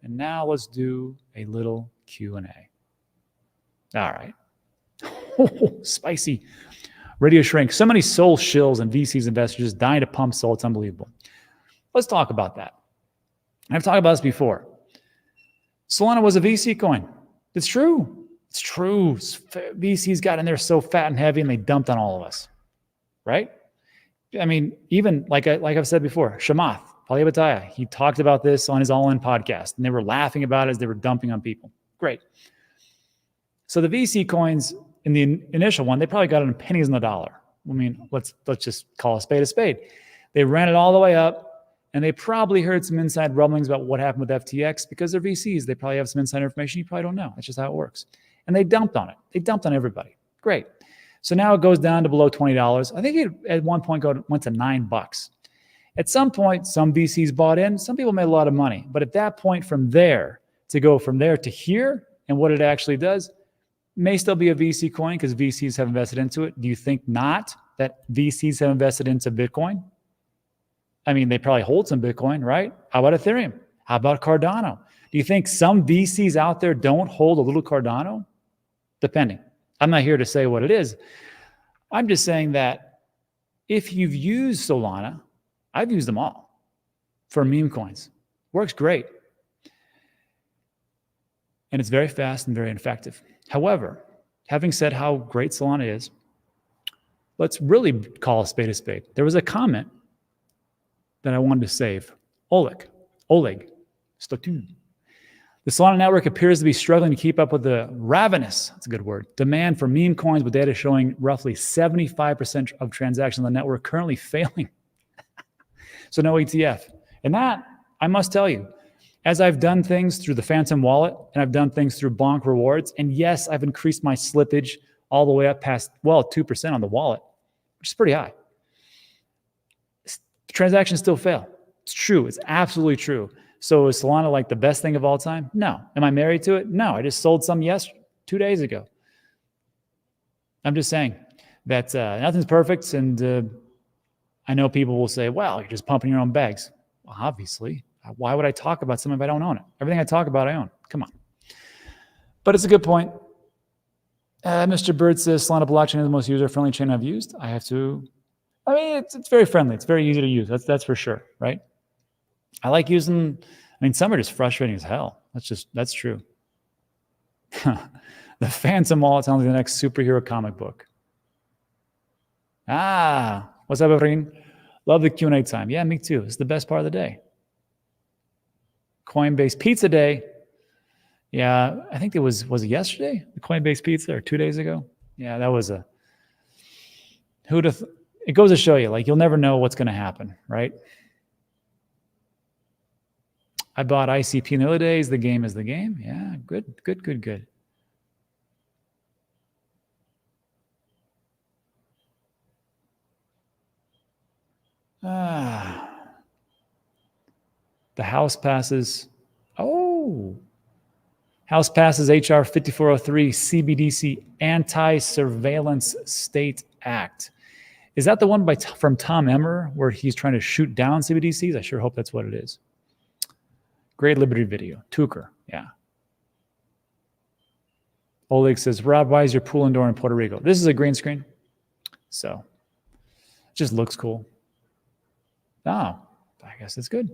And now let's do a little Q&A. All right. Spicy. Radio Shrink. So many soul shills and VCs investors just dying to pump soul. It's unbelievable. Let's talk about that. I've talked about this before. Solana was a VC coin. It's true. It's true. VCs got in there so fat and heavy and they dumped on all of us. Right? I mean, even like I've said before, Shamath, Palihapitiya, he talked about this on his All In podcast, and they were laughing about it as they were dumping on people. Great. So the VC coins in the initial one, they probably got it in pennies on the dollar. I mean, let's just call a spade a spade. They ran it all the way up, and they probably heard some inside rumblings about what happened with FTX because they're VCs. They probably have some inside information you probably don't know. That's just how it works. And they dumped on it. They dumped on everybody. Great. So now it goes down to below $20. I think it at one point went to $9. At some point, some VCs bought in. Some people made a lot of money. But at that point from there, to go from there to here and what it actually does, may still be a VC coin because VCs have invested into it. Do you think not that VCs have invested into Bitcoin? I mean, they probably hold some Bitcoin, right? How about Ethereum? How about Cardano? Do you think some VCs out there don't hold a little Cardano? Depending. I'm not here to say what it is. I'm just saying that if you've used Solana, I've used them all for meme coins. Works great. And it's very fast and very effective. However, having said how great Solana is, let's really call a spade a spade. There was a comment that I wanted to save. Oleg, Stotun. The Solana network appears to be struggling to keep up with the ravenous, that's a good word, demand for meme coins, with data showing roughly 75% of transactions on the network currently failing. So no ETF. And that, I must tell you, as I've done things through the Phantom wallet and I've done things through Bonk rewards, and yes, I've increased my slippage all the way up past, 2% on the wallet, which is pretty high. Transactions still fail. It's true. It's absolutely true. So is Solana like the best thing of all time? No. Am I married to it? No. I just sold some 2 days ago. I'm just saying that nothing's perfect. And I know people will say, well, you're just pumping your own bags. Well, obviously. Why would I talk about something if I don't own it? Everything I talk about, I own. Come on. But it's a good point. Mr. Bird says Solana blockchain is the most user-friendly chain I've used. It's very friendly. It's very easy to use. That's for sure, right? I like using, some are just frustrating as hell. That's true. The Phantom wallet sounds like the next superhero comic book. What's up, everyone? Love the Q&A time. Yeah, me too. It's the best part of the day. Coinbase Pizza Day. Yeah, I think was it yesterday? The Coinbase Pizza, or 2 days ago? Yeah, that was it goes to show you, like, you'll never know what's going to happen, right? I bought ICP in the early days. The game is the game. Yeah, good. The House passes. House passes HR 5403 CBDC Anti-Surveillance State Act. Is that the one from Tom Emmer where he's trying to shoot down CBDCs? I sure hope that's what it is. Great Liberty video. Tucker, yeah. Oleg says, Rob, why is your pool indoor in Puerto Rico? This is a green screen. So it just looks cool. I guess it's good.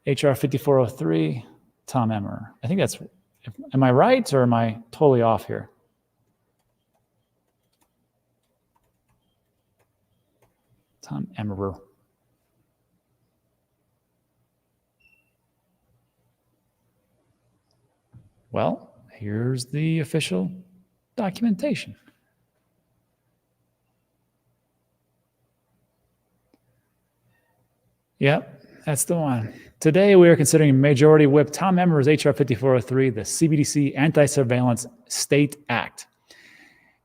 HR 5403, Tom Emmer. I think that's, am I right or am I totally off here? Tom Emmer. Well, here's the official documentation. Yep, that's the one. Today, we are considering Majority Whip Tom Emmer's HR 5403, the CBDC Anti-Surveillance State Act.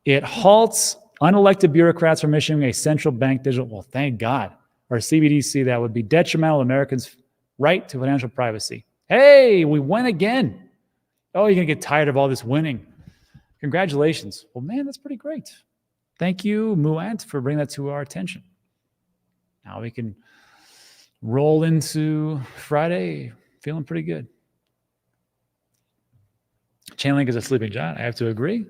It halts unelected bureaucrats from issuing a central bank digital, well, thank God, or CBDC that would be detrimental to Americans' right to financial privacy. Hey, we win again. Oh, you're going to get tired of all this winning. Congratulations. Well, man, that's pretty great. Thank you, Muant, for bringing that to our attention. Now we can roll into Friday feeling pretty good. Chainlink is a sleeping giant. I have to agree.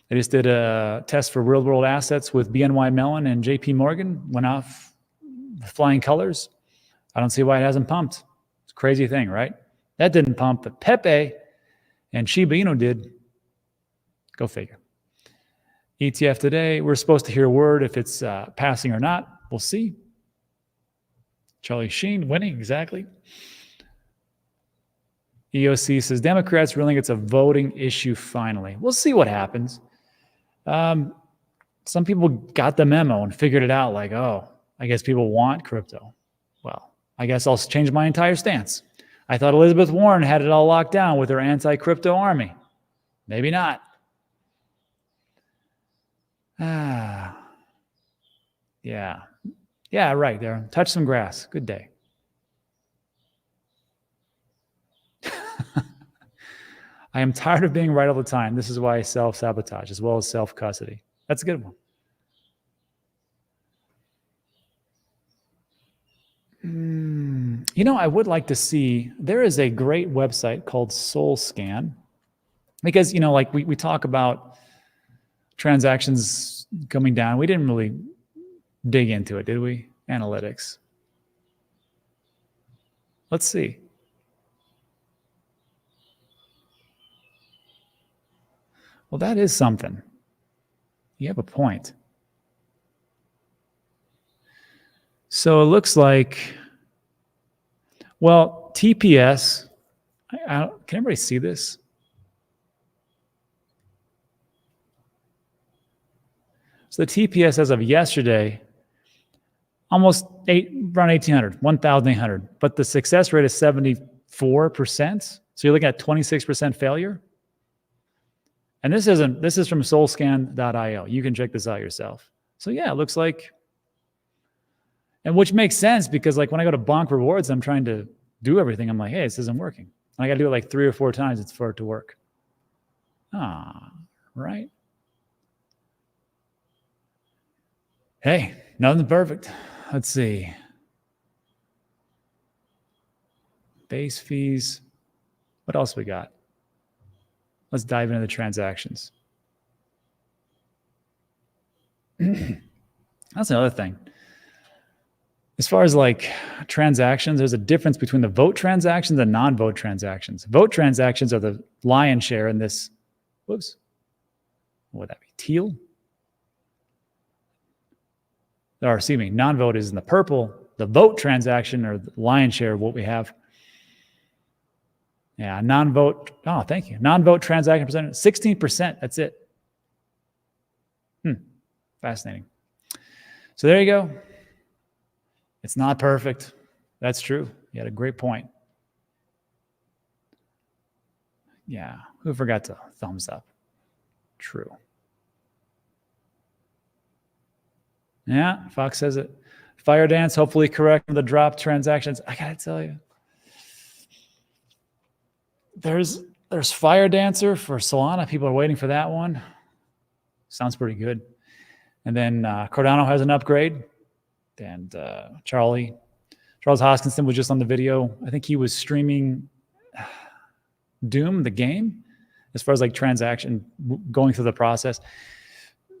They just did a test for real-world assets with BNY Mellon and JP Morgan. Went off flying colors. I don't see why it hasn't pumped. It's a crazy thing, right? That didn't pump, but Pepe and Shiba Inu did. Go figure. ETF today, we're supposed to hear word if it's passing or not. We'll see. Charlie Sheen winning, exactly. EOC says, Democrats ruling it's a voting issue finally. We'll see what happens. Some people got the memo and figured it out like, oh, I guess people want crypto. Well, I guess I'll change my entire stance. I thought Elizabeth Warren had it all locked down with her anti-crypto army. Maybe not. Yeah. Yeah, right there. Touch some grass. Good day. I am tired of being right all the time. This is why I self-sabotage as well as self-custody. That's a good one. You know, I would like to see, there is a great website called SoulScan. Because, you know, like we talk about transactions coming down. We didn't really dig into it, did we? Analytics. Let's see. Well, that is something. You have a point. So it looks like, well, TPS, can everybody see this? So the TPS as of yesterday, almost around 1,800, 1,800. But the success rate is 74%. So you're looking at 26% failure. And this is from soulscan.io. You can check this out yourself. So yeah, it looks like, and which makes sense because like when I go to Bonk Rewards, I'm trying to do everything. I'm like, hey, this isn't working. And I got to do it like 3 or 4 times for it to work. Right. Hey, nothing's perfect. Let's see. Base fees. What else we got? Let's dive into the transactions. That's another thing. As far as like transactions, there's a difference between the vote transactions and non-vote transactions. Vote transactions are the lion's share in this. Whoops. What would that be? Teal? Or excuse me, non-vote is in the purple. The vote transaction or the lion's share of what we have. Yeah, non-vote. Oh, thank you. Non-vote transaction percentage, 16%. That's it. Fascinating. So there you go. It's not perfect. That's true. You had a great point. Yeah, who forgot to thumbs up? True. Yeah, Fox says it. Fire Dance, hopefully correct the drop transactions. I gotta tell you. There's Fire Dancer for Solana. People are waiting for that one. Sounds pretty good. And then Cardano has an upgrade. And Charles Hoskinson was just on the video. I think he was streaming Doom, the game, as far as like transaction, going through the process.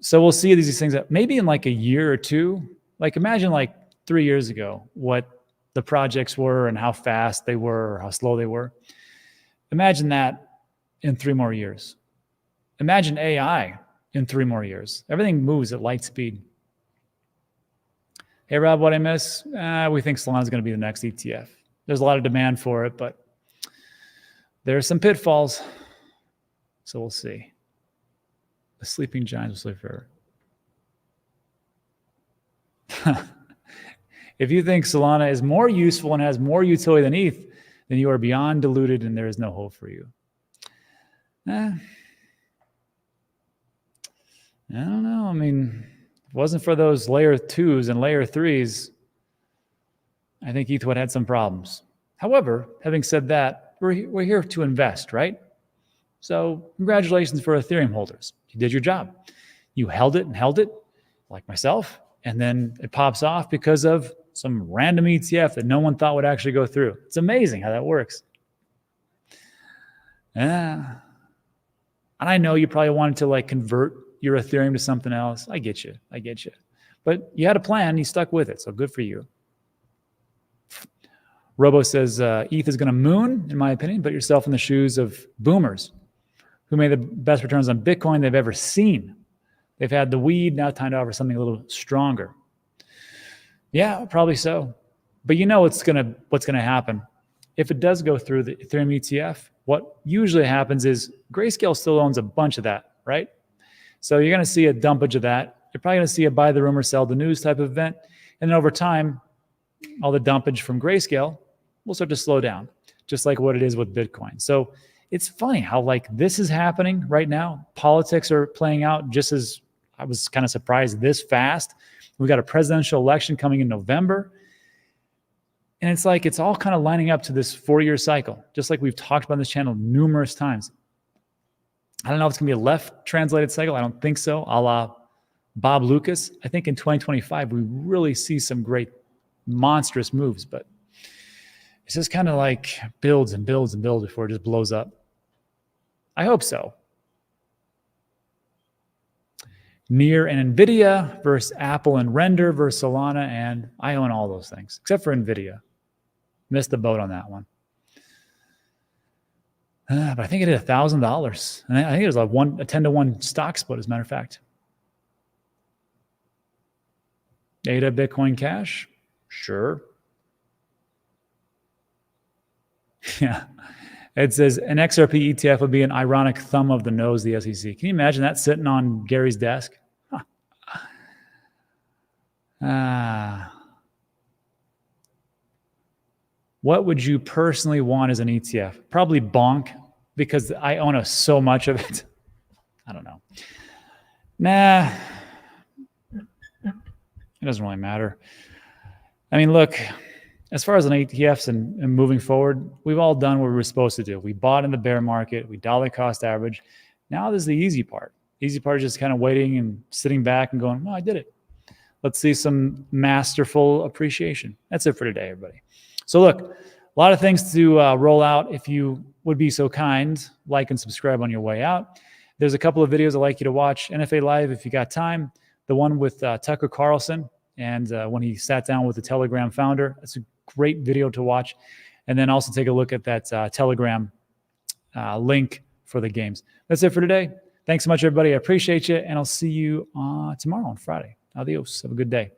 So we'll see these things that maybe in like a year or two, like imagine like 3 years ago, what the projects were and how fast they were or how slow they were. Imagine that in 3 more years. Imagine AI in 3 more years. Everything moves at light speed. Hey, Rob, what I miss? We think Solana is going to be the next ETF. There's a lot of demand for it, but there are some pitfalls. So we'll see. The sleeping giants will sleep forever. If you think Solana is more useful and has more utility than ETH, then you are beyond deluded and there is no hope for you. I don't know. I mean, if it wasn't for those layer 2s and layer 3s, I think ETH would have had some problems. However, having said that, we're here to invest, right? So congratulations for Ethereum holders. You did your job. You held it, like myself, and then it pops off because of some random ETF that no one thought would actually go through. It's amazing how that works. And I know you probably wanted to like convert your Ethereum to something else. I get you. I get you. But you had a plan. You stuck with it. So good for you. Robo says, ETH is going to moon, in my opinion. Put yourself in the shoes of boomers who made the best returns on Bitcoin they've ever seen. They've had the weed. Now time to offer something a little stronger. Yeah, probably so. But you know what's gonna happen. If it does go through the Ethereum ETF, what usually happens is Grayscale still owns a bunch of that, right? So you're going to see a dumpage of that. You're probably going to see a buy the rumor, sell the news type of event. And then over time, all the dumpage from Grayscale will start to slow down, just like what it is with Bitcoin. So it's funny how like this is happening right now. Politics are playing out just as I was kind of surprised this fast. We got a presidential election coming in November. And it's like it's all kind of lining up to this 4-year cycle, just like we've talked about on this channel numerous times. I don't know if it's going to be a left translated cycle. I don't think so, a la Bob Lucas. I think in 2025, we really see some great monstrous moves, but it's just kind of like builds and builds and builds before it just blows up. I hope so. Near and NVIDIA versus Apple and Render versus Solana, and I own all those things, except for NVIDIA. Missed the boat on that one. But I think it hit $1,000. And I think it was like a 10-to-1 stock split, as a matter of fact. ADA Bitcoin Cash? Sure. Yeah. It says an XRP ETF would be an ironic thumb of the nose, the SEC. Can you imagine that sitting on Gary's desk? Huh. What would you personally want as an ETF? Probably Bonk, because I own so much of it. I don't know. Nah, it doesn't really matter. I mean, look, as far as an ETFs and moving forward, we've all done what we were supposed to do. We bought in the bear market. We dollar cost average. Now this is the easy part. The easy part is just kind of waiting and sitting back and going, oh, I did it. Let's see some masterful appreciation. That's it for today, everybody. So look, a lot of things to roll out. If you would be so kind, like and subscribe on your way out. There's a couple of videos I'd like you to watch. NFA Live, if you got time. The one with Tucker Carlson and when he sat down with the Telegram founder. That's a great video to watch. And then also take a look at that Telegram link for the games. That's it for today. Thanks so much, everybody. I appreciate you. And I'll see you tomorrow on Friday. Adios. Have a good day.